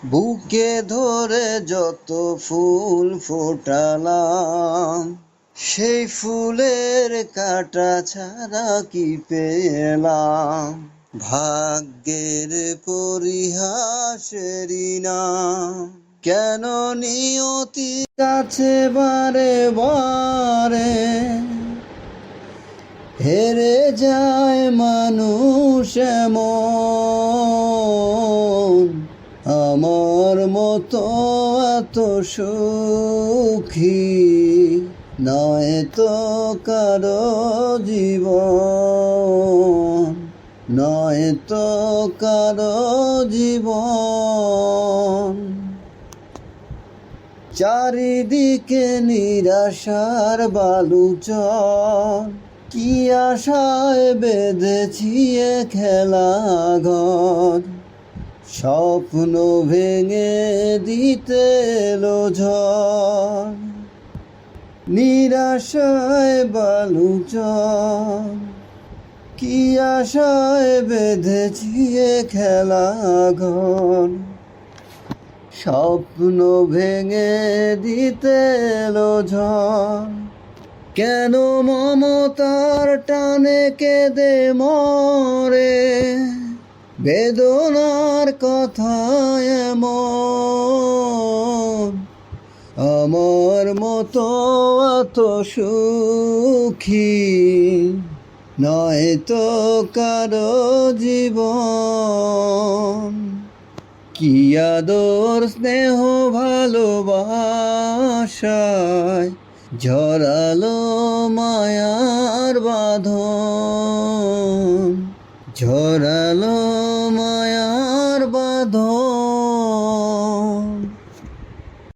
বুকে ধরে যত ফুল ফোটালাম, সেই ফুলের কাঁটা ছাড়া কি পেলাম? ভাগ্যের পরিহাসেরই নাম। কেন নিয়তি কাছে বারে বারে হেরে যায় মানুষ এমন? আমার মতো এত সুখী নয় তো কারো জীবন, নয় তো কারো জীবন। চারিদিকে নিরাশার বালুচর, কি আশায় বেঁধেছি এ খেলা ঘর। স্বপ্ন ভেঙে দিতে এলো ঝড়, নিরাশায় বালুচর, কি আশায় বেঁধেছি এ খেলা ঘর। স্বপ্ন ভেঙে দিতে এলো ঝড়। কেন মমতার টানে কেঁদে মরে বেদনার কথা এমন? আমার মতো এত সুখী নয় তো কারো জীবন। কি আদর স্নেহ ভালোবাসায় ঝরালো মায়ার বাঁধন, ঝরা